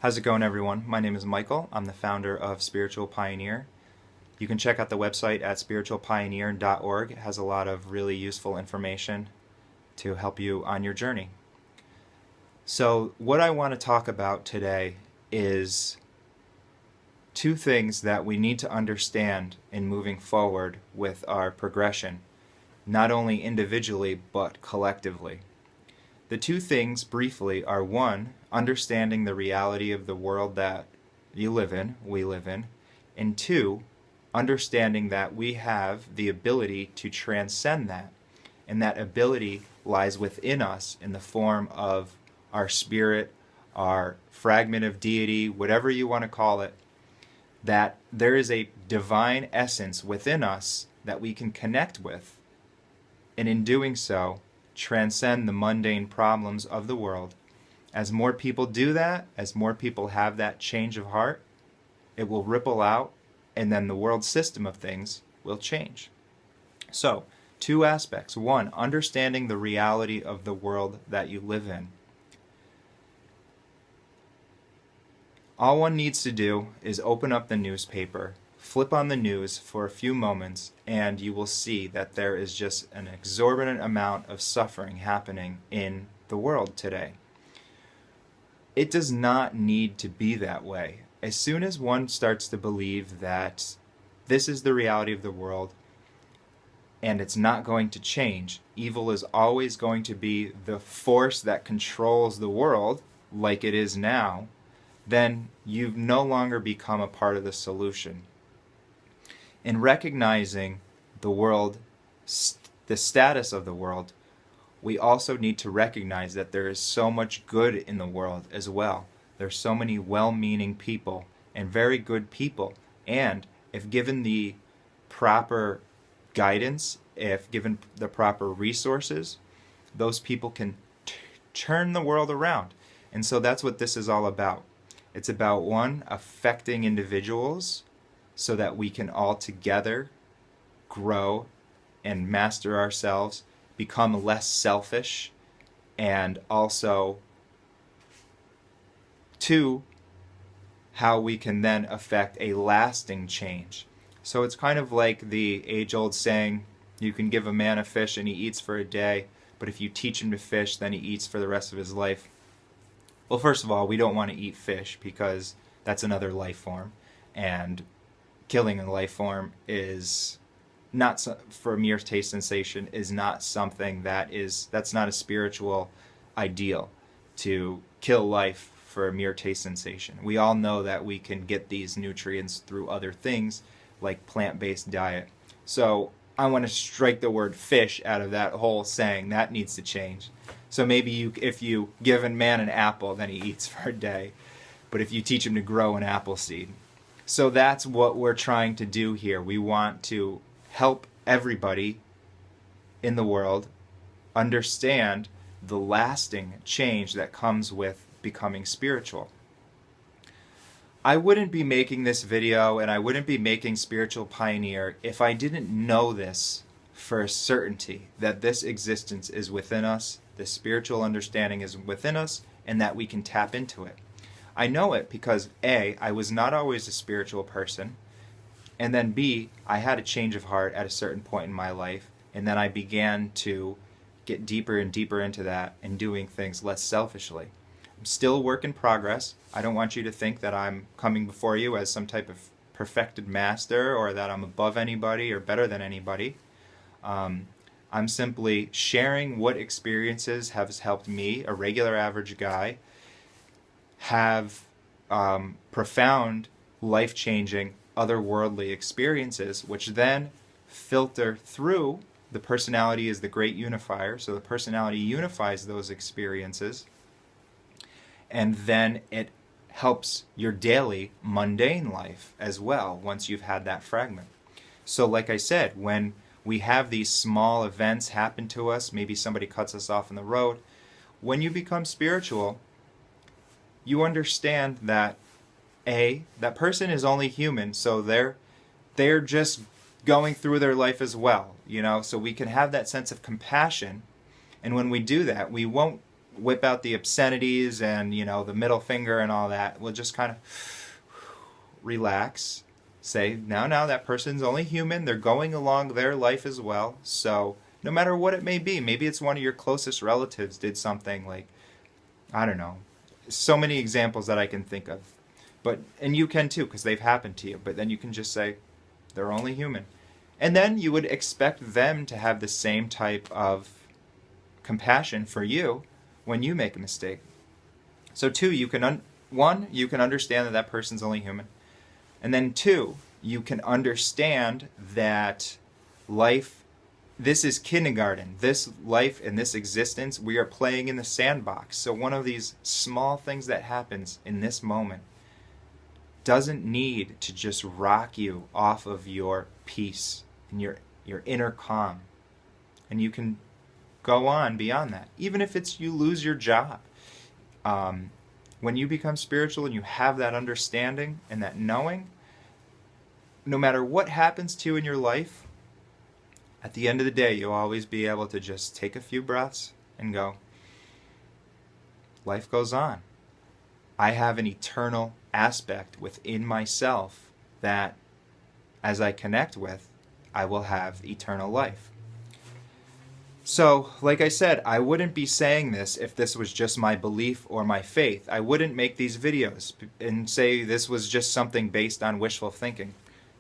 How's it going, everyone? My name is Michael. I'm the founder of Spiritual Pioneer. You can check out the website at spiritualpioneer.org. It has a lot of really useful information to help you on your journey. So what I want to talk about today is two things that we need to understand in moving forward with our progression, not only individually but collectively. The two things, briefly, are one, understanding the reality of the world that you live in, we live in, and two, understanding that we have the ability to transcend that, and that ability lies within us in the form of our spirit, our fragment of deity, whatever you want to call it, that there is a divine essence within us that we can connect with, and in doing so, transcend the mundane problems of the world. As more people do that, as more people have that change of heart, it will ripple out, and then the world system of things will change. So, two aspects. One, understanding the reality of the world that you live in. All one needs to do is open up the newspaper, flip on the news for a few moments, and you will see that there is just an exorbitant amount of suffering happening in the world today. It does not need to be that way. As soon as one starts to believe that this is the reality of the world and it's not going to change, evil is always going to be the force that controls the world like it is now, then you've no longer become a part of the solution. In recognizing the world, the status of the world, we also need to recognize that there is so much good in the world as well. There's so many well-meaning people and very good people. And if given the proper guidance, if given the proper resources, those people can turn the world around. And so that's what this is all about. It's about, one, affecting individuals so that we can all together grow and master ourselves, become less selfish, and also, two, how we can then affect a lasting change. So it's kind of like the age-old saying, you can give a man a fish and he eats for a day, but if you teach him to fish, then he eats for the rest of his life. Well, first of all, we don't want to eat fish because that's another life form, and killing a life form is not, for mere taste sensation, is not something that's not a spiritual ideal, to kill life for a mere taste sensation. We all know that we can get these nutrients through other things like plant-based diet. So I want to strike the word fish out of that whole saying. That needs to change. So maybe if you give a man an apple, then he eats for a day. But if you teach him to grow an apple seed. So that's what we're trying to do here. We want to help everybody in the world understand the lasting change that comes with becoming spiritual. I wouldn't be making this video and I wouldn't be making Spiritual Pioneer if I didn't know this for a certainty, that this existence is within us, the spiritual understanding is within us, and that we can tap into it. I know it because A, I was not always a spiritual person, and then B, I had a change of heart at a certain point in my life, and then I began to get deeper and deeper into that and doing things less selfishly. I'm still a work in progress. I don't want you to think that I'm coming before you as some type of perfected master or that I'm above anybody or better than anybody. I'm simply sharing what experiences have helped me, a regular average guy, have profound, life-changing, otherworldly experiences, which then filter through. The personality is the great unifier, so the personality unifies those experiences, and then it helps your daily, mundane life as well once you've had that fragment. So like I said, when we have these small events happen to us, maybe somebody cuts us off on the road, when you become spiritual, you understand that that person is only human, so they're just going through their life as well, so we can have that sense of compassion, and when we do that, we won't whip out the obscenities and, the middle finger and all that. We'll just kind of relax. Say, now, that person's only human. They're going along their life as well. So no matter what it may be, maybe it's one of your closest relatives did something like, I don't know, so many examples that I can think of. And you can too, because they've happened to you. But then you can just say, they're only human. And then you would expect them to have the same type of compassion for you when you make a mistake. So two, you can understand that that person's only human. And then two, you can understand that life, this is kindergarten. This life and this existence, we are playing in the sandbox. So one of these small things that happens in this moment doesn't need to just rock you off of your peace and your inner calm. And you can go on beyond that. Even if it's you lose your job. When you become spiritual and you have that understanding and that knowing, no matter what happens to you in your life, at the end of the day, you'll always be able to just take a few breaths and go, life goes on. I have an eternal aspect within myself that, as I connect with, I will have eternal life. So, like I said, I wouldn't be saying this if this was just my belief or my faith. I wouldn't make these videos and say this was just something based on wishful thinking.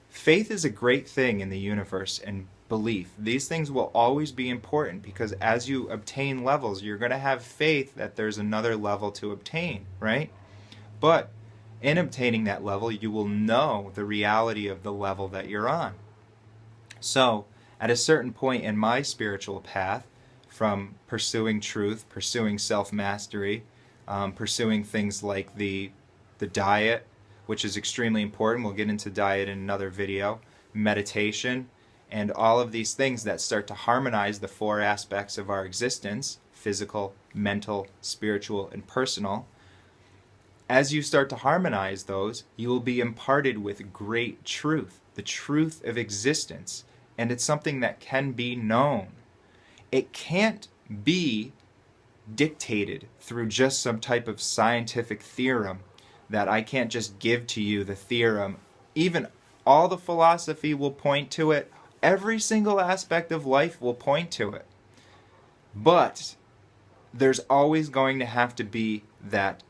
Faith is a great thing in the universe, and belief. These things will always be important because as you obtain levels, you're going to have faith that there's another level to obtain, right? But in obtaining that level, you will know the reality of the level that you're on. So, at a certain point in my spiritual path, from pursuing truth, pursuing self-mastery, pursuing things like the diet, which is extremely important. We'll get into diet in another video. Meditation, and all of these things that start to harmonize the four aspects of our existence: physical, mental, spiritual, and personal. As you start to harmonize those, you will be imparted with great truth, the truth of existence. And it's something that can be known. It can't be dictated through just some type of scientific theorem that I can't just give to you the theorem. Even all the philosophy will point to it. Every single aspect of life will point to it. But there's always going to have to be that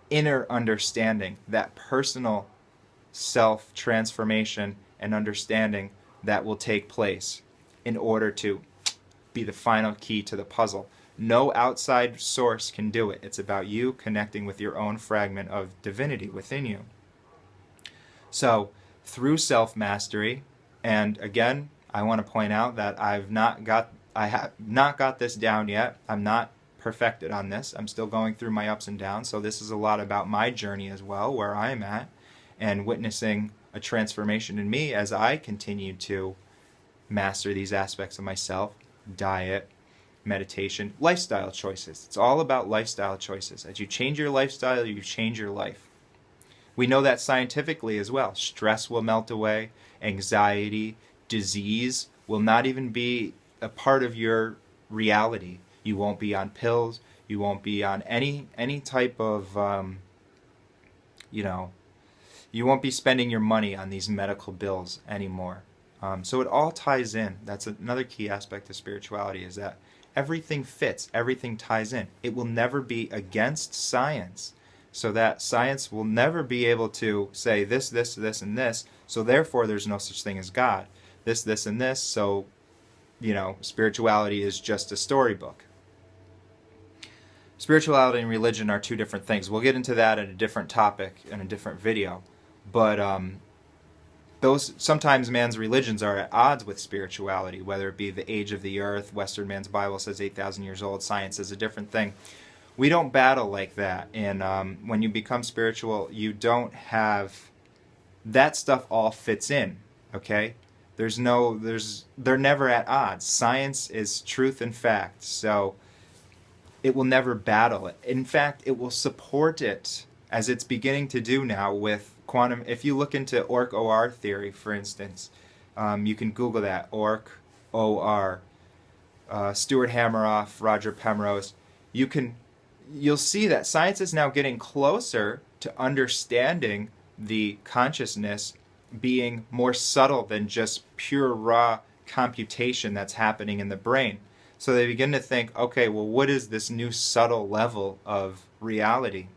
inner understanding, that personal self-transformation and understanding that will take place in order to be the final key to the puzzle. No outside source can do it. It's about you connecting with your own fragment of divinity within you. So, through self-mastery, and again, I want to point out that I have not got this down yet. I'm not perfected on this. I'm still going through my ups and downs. So this is a lot about my journey as well, where I'm at, and witnessing a transformation in me as I continue to master these aspects of myself: diet, meditation, lifestyle choices. It's all about lifestyle choices. As you change your lifestyle, you change your life. We know that scientifically as well. Stress will melt away, anxiety, disease will not even be a part of your reality. You won't be on pills, you won't be on any type of you won't be spending your money on these medical bills anymore. So it all ties in. That's another key aspect of spirituality, is that everything fits, everything ties in. It will never be against science, so that science will never be able to say this, this, this, and this, so therefore there's no such thing as God. This, this, and this, so, spirituality is just a storybook. Spirituality and religion are two different things. We'll get into that in a different topic in a different video. But those sometimes man's religions are at odds with spirituality, whether it be the age of the earth. Western man's Bible says 8,000 years old. Science is a different thing. We don't battle like that. And when you become spiritual, you don't have that stuff. All fits in. Okay, they're never at odds. Science is truth and fact. So it will never battle it. In fact, it will support it, as it's beginning to do now with quantum. If you look into OR theory, for instance, you can Google that, OR, Stuart Hameroff, Roger Penrose. you'll see that science is now getting closer to understanding the consciousness being more subtle than just pure raw computation that's happening in the brain. So they begin to think, okay, well, what is this new subtle level of reality?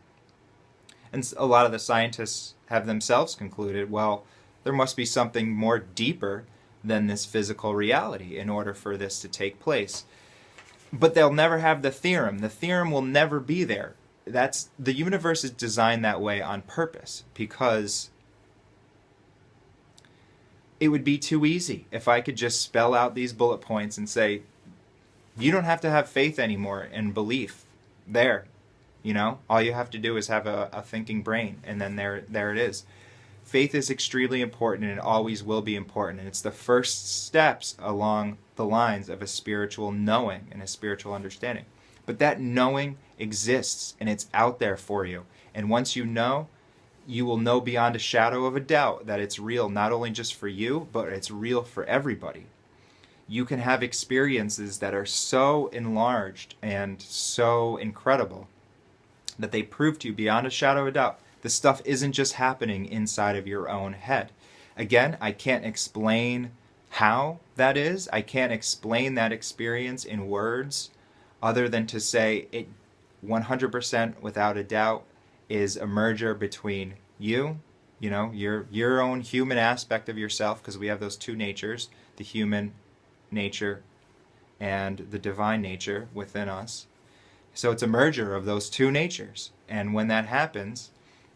And a lot of the scientists have themselves concluded, well, there must be something more deeper than this physical reality in order for this to take place. But they'll never have the theorem. The theorem will never be there. The universe is designed that way on purpose, because it would be too easy if I could just spell out these bullet points and say, you don't have to have faith anymore and belief. There. All you have to do is have a thinking brain, and then there it is. Faith is extremely important, and it always will be important. And it's the first steps along the lines of a spiritual knowing and a spiritual understanding. But that knowing exists, and it's out there for you. And once you know, you will know beyond a shadow of a doubt that it's real, not only just for you, but it's real for everybody. You can have experiences that are so enlarged and so incredible that they prove to you beyond a shadow of a doubt this stuff isn't just happening inside of your own head. Again, I can't explain how that is. I can't explain that experience in words other than to say it 100% without a doubt is a merger between you, your own human aspect of yourself, because we have those two natures, the human nature and the divine nature within us. So it's a merger of those two natures. And when that happens,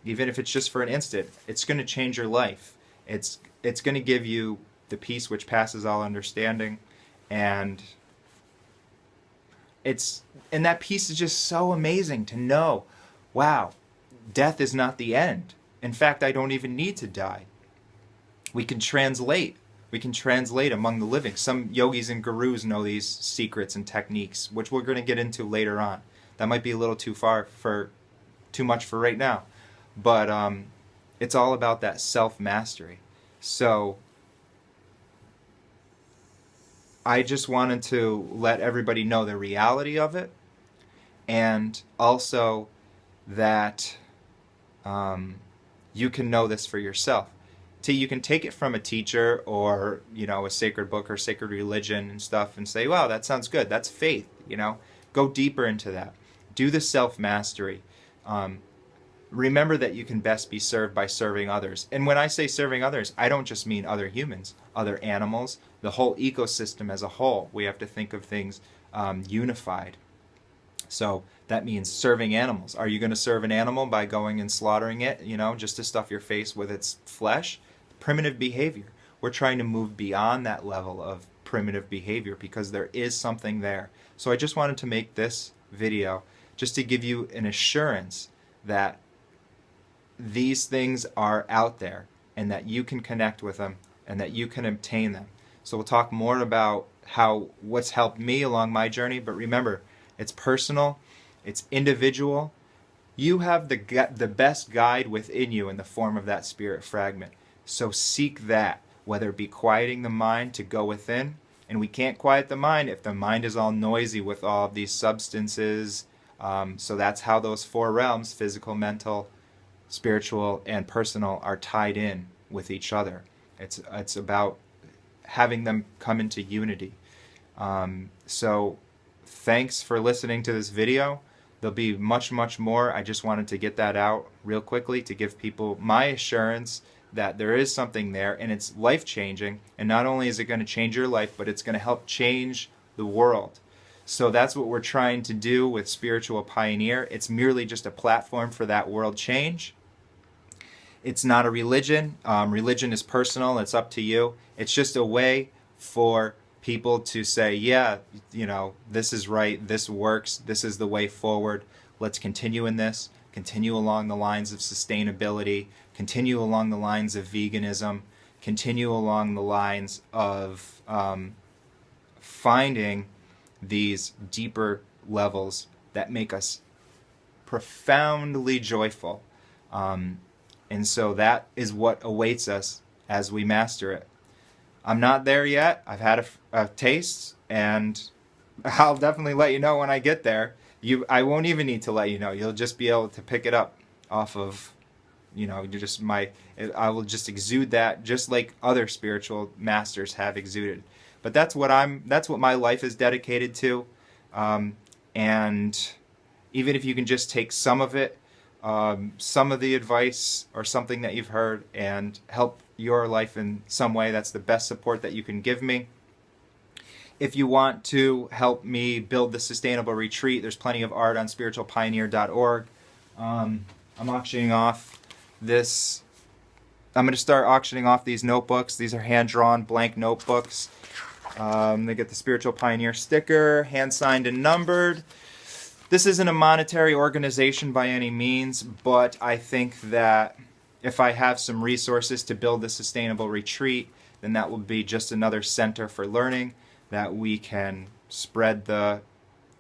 even if it's just for an instant, it's going to change your life. It's going to give you the peace which passes all understanding. And that peace is just so amazing to know, wow, death is not the end. In fact, I don't even need to die. We can translate among the living. Some yogis and gurus know these secrets and techniques, which we're going to get into later on. That might be a little too much for right now. But it's all about that self-mastery. So I just wanted to let everybody know the reality of it, and also that you can know this for yourself. You can take it from a teacher or a sacred book or sacred religion and stuff and say, wow, that sounds good. That's faith. Go deeper into that. Do the self-mastery. Remember that you can best be served by serving others. And when I say serving others, I don't just mean other humans, other animals, the whole ecosystem as a whole. We have to think of things unified. So that means serving animals. Are you going to serve an animal by going and slaughtering it, just to stuff your face with its flesh? Primitive behavior. We're trying to move beyond that level of primitive behavior because there is something there. So I just wanted to make this video just to give you an assurance that these things are out there and that you can connect with them and that you can obtain them. So we'll talk more about what's helped me along my journey, but remember, it's personal, it's individual. You have the best guide within you in the form of that spirit fragment. So seek that, whether it be quieting the mind to go within, and we can't quiet the mind if the mind is all noisy with all of these substances. So that's how those four realms, physical, mental, spiritual, and personal, are tied in with each other. It's about having them come into unity. So thanks for listening to this video. There'll be much, much more. I just wanted to get that out real quickly to give people my assurance that there is something there, and it's life-changing. And not only is it going to change your life, but it's going to help change the world. So that's what we're trying to do with Spiritual Pioneer. It's merely just a platform for that world change. It's not a religion. Religion is personal. It's up to you. It's just a way for people to say, yeah, this is right, this works, this is the way forward. Let's continue in this, continue along the lines of sustainability, continue along the lines of veganism, continue along the lines of finding these deeper levels that make us profoundly joyful. And so that is what awaits us as we master it. I'm not there yet. I've had a taste, and I'll definitely let you know when I get there. I won't even need to let you know. You'll just be able to pick it up off of, you're just I will just exude that just like other spiritual masters have exuded. But that's what my life is dedicated to. And even if you can just take some of it, some of the advice or something that you've heard and help your life in some way, that's the best support that you can give me. If you want to help me build the sustainable retreat, there's plenty of art on spiritualpioneer.org. I'm auctioning off this. I'm going to start auctioning off these notebooks. These are hand-drawn blank notebooks. They get the Spiritual Pioneer sticker, hand-signed and numbered. This isn't a monetary organization by any means, but I think that if I have some resources to build the sustainable retreat, then that will be just another center for learning, that we can spread the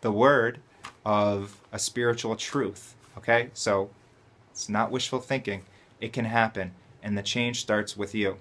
word of a spiritual truth. Okay? So it's not wishful thinking. It can happen, and the change starts with you.